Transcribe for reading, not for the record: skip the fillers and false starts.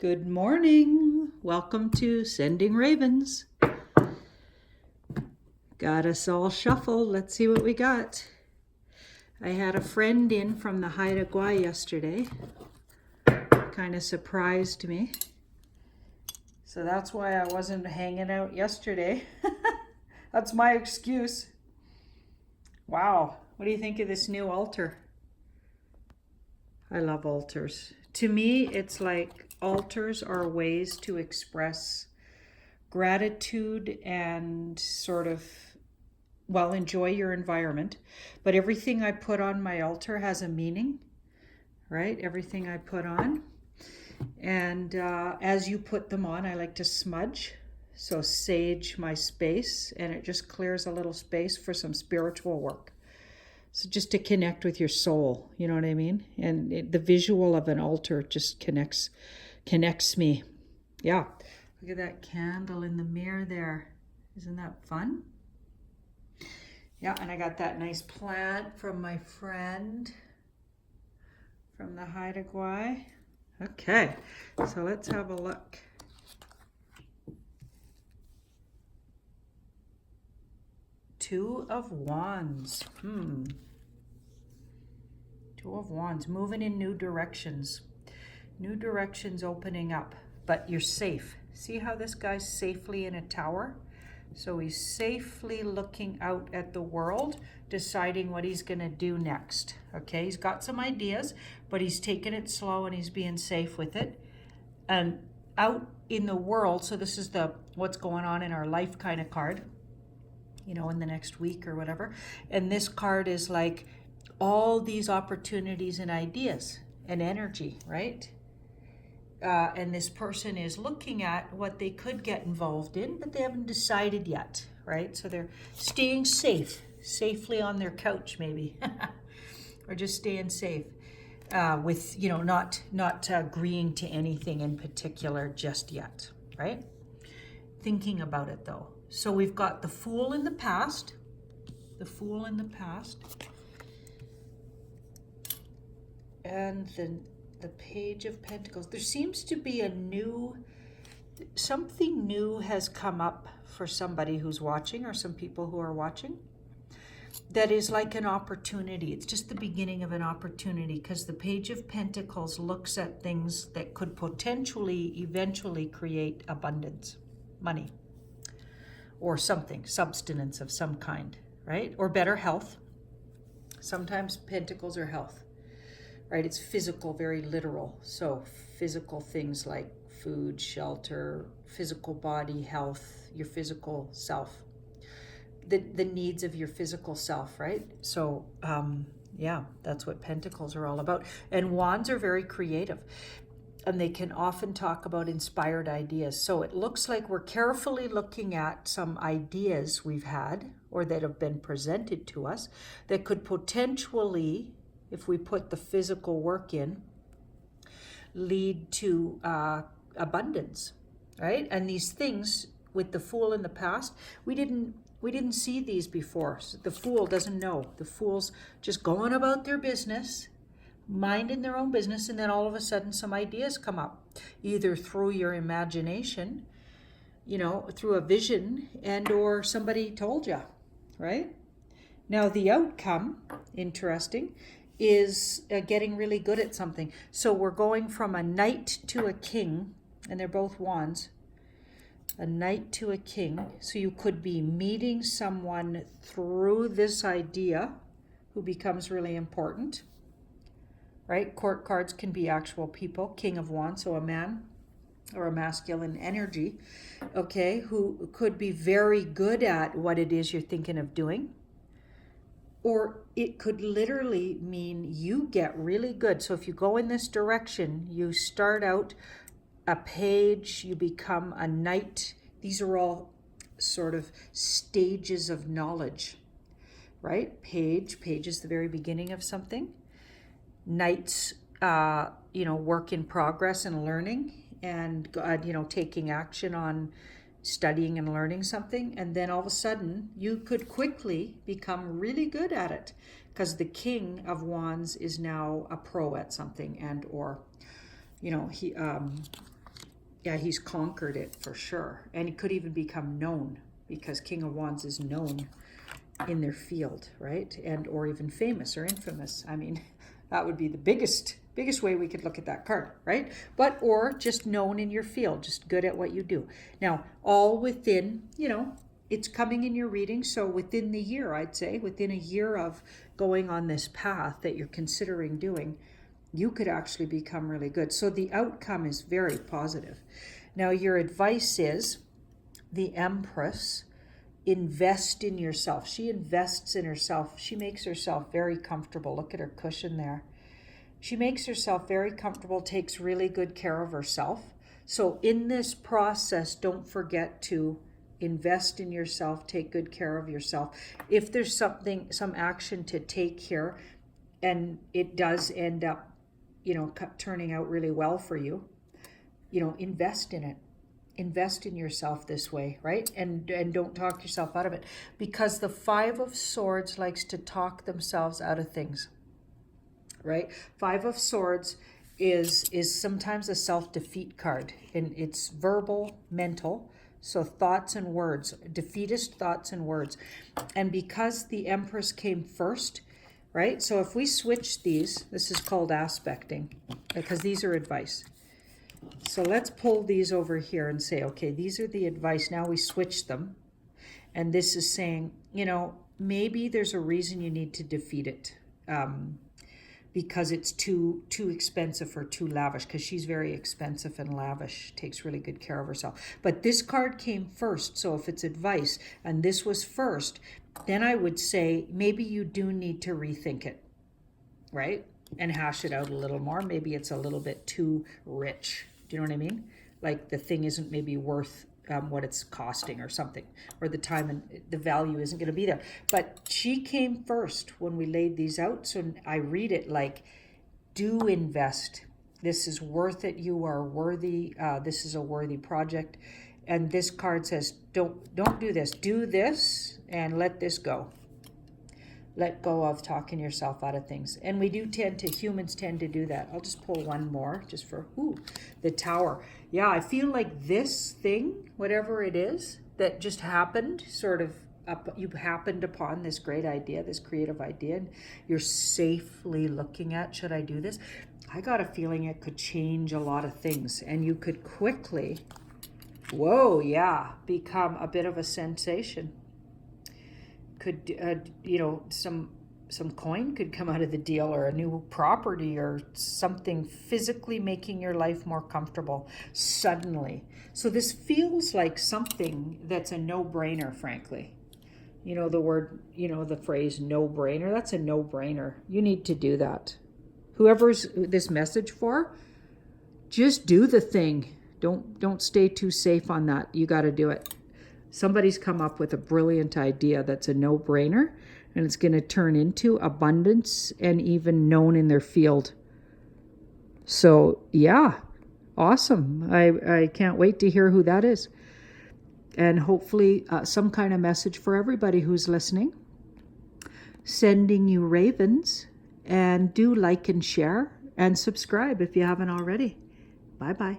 Good morning. Welcome to Sending Ravens. Got us all shuffled. Let's see what we got. I had a friend in from the Haida Gwaii yesterday. Kind of surprised me. So that's why I wasn't hanging out yesterday. That's my excuse. Wow. What do you think of this new altar? I love altars. To me, it's like altars are ways to express gratitude and sort of, well, enjoy your environment. But everything I put on my altar has a meaning, right? Everything I put on. And as you put them on, I like to smudge. So sage my space, and it just clears a little space for some spiritual work. So just to connect with your soul, you know what I mean? And the visual of an altar just connects me. Yeah. Look at that candle in the mirror there. Isn't that fun? Yeah, and I got that nice plant from my friend from the Haida Gwaii. Okay, so let's have a look. Two of Wands. Two of Wands, moving in new directions. New directions opening up, but you're safe. See how this guy's safely in a tower? So he's safely looking out at the world, deciding what he's gonna do next. Okay, he's got some ideas, but he's taking it slow and he's being safe with it. And out in the world, so this is the what's going on in our life kind of card, you know, in the next week or whatever. And this card is like all these opportunities and ideas and energy, right? And this person is looking at what they could get involved in, but they haven't decided yet, right? So they're staying safely on their couch maybe, or just staying safe with, you know, not agreeing to anything in particular just yet, right? Thinking about it though. So we've got the Fool in the past, and the Page of Pentacles. There seems to be something new has come up for somebody who's watching, or some people who are watching, that is like an opportunity. It's just the beginning of an opportunity, because the Page of Pentacles looks at things that could potentially eventually create abundance, money, or something, substance of some kind, right? Or better health. Sometimes pentacles are health. Right, it's physical, very literal. So physical things like food, shelter, physical body, health, your physical self, the needs of your physical self, right? So yeah, that's what pentacles are all about. And wands are very creative, and they can often talk about inspired ideas. So it looks like we're carefully looking at some ideas we've had or that have been presented to us that could potentially, if we put the physical work in, lead to abundance, right? And these things with the Fool in the past, we didn't see these before. So the Fool doesn't know. The Fool's just going about their business, minding their own business, and then all of a sudden some ideas come up, either through your imagination, you know, through a vision, and or somebody told you, right? Now the outcome, interesting, is getting really good at something. So we're going from a knight to a king, and they're both wands. A knight to a king. So you could be meeting someone through this idea who becomes really important, right? Court cards can be actual people. King of Wands, so a man or a masculine energy, okay, who could be very good at what it is you're thinking of doing. Or it could literally mean you get really good. So if you go in this direction, you start out a page, you become a knight. These are all sort of stages of knowledge, right? Page is the very beginning of something. Knights, you know, work in progress and learning, and, you know, taking action on studying and learning something, and then all of a sudden you could quickly become really good at it, because the King of Wands is now a pro at something, and or, you know, he Yeah, he's conquered it for sure. And he could even become known, because King of Wands is known in their field, right? And or even famous or infamous. I mean, that would be the biggest way we could look at that card, right? But or just known in your field, just good at what you do. Now, all within, you know, it's coming in your reading, so within the year, I'd say, within a year of going on this path that you're considering doing, you could actually become really good. So the outcome is very positive. Now, your advice is the Empress. Invest in yourself. She invests in herself. She makes herself very comfortable. Look at her cushion there. She makes herself very comfortable, takes really good care of herself. So in this process, don't forget to invest in yourself, take good care of yourself. If there's some action to take here, and it does end up, you know, turning out really well for you, you know, invest in it. Invest in yourself this way, right? And don't talk yourself out of it, because the Five of Swords likes to talk themselves out of things, right? Five of Swords is sometimes a self-defeat card, and it's verbal, mental, so thoughts and words, defeatist thoughts and words. And because the Empress came first, right? So if we switch these, this is called aspecting, because these are advice. So let's pull these over here and say, okay, these are the advice. Now we switch them. And this is saying, you know, maybe there's a reason you need to defeat it, because it's too expensive or too lavish, because she's very expensive and lavish, takes really good care of herself. But this card came first. So if it's advice and this was first, then I would say maybe you do need to rethink it, right? And hash it out a little more. Maybe it's a little bit too rich. Do you know what I mean? Like the thing isn't maybe worth what it's costing or something, or the time and the value isn't going to be there. But she came first when we laid these out. So I read it like, do invest. This is worth it. You are worthy. This is a worthy project. And this card says, don't do this. Do this and let this go. Let go of talking yourself out of things. And we do humans tend to do that. I'll just pull one more just for, the Tower. Yeah, I feel like this thing, whatever it is, that just happened, sort of, you happened upon this great idea, this creative idea, and you're safely looking at, should I do this? I got a feeling it could change a lot of things, and you could quickly, become a bit of a sensation. Could you know, some coin could come out of the deal, or a new property, or something physically making your life more comfortable suddenly. So this feels like something that's a no-brainer, frankly. You know, the word, you know, the phrase no-brainer, that's a no-brainer. You need to do that. Whoever's this message for, just do the thing. Don't stay too safe on that. You got to do it. Somebody's come up with a brilliant idea that's a no-brainer, and it's going to turn into abundance and even known in their field. So, yeah, awesome. I can't wait to hear who that is. And hopefully some kind of message for everybody who's listening. Sending you ravens, and do like and share and subscribe if you haven't already. Bye-bye.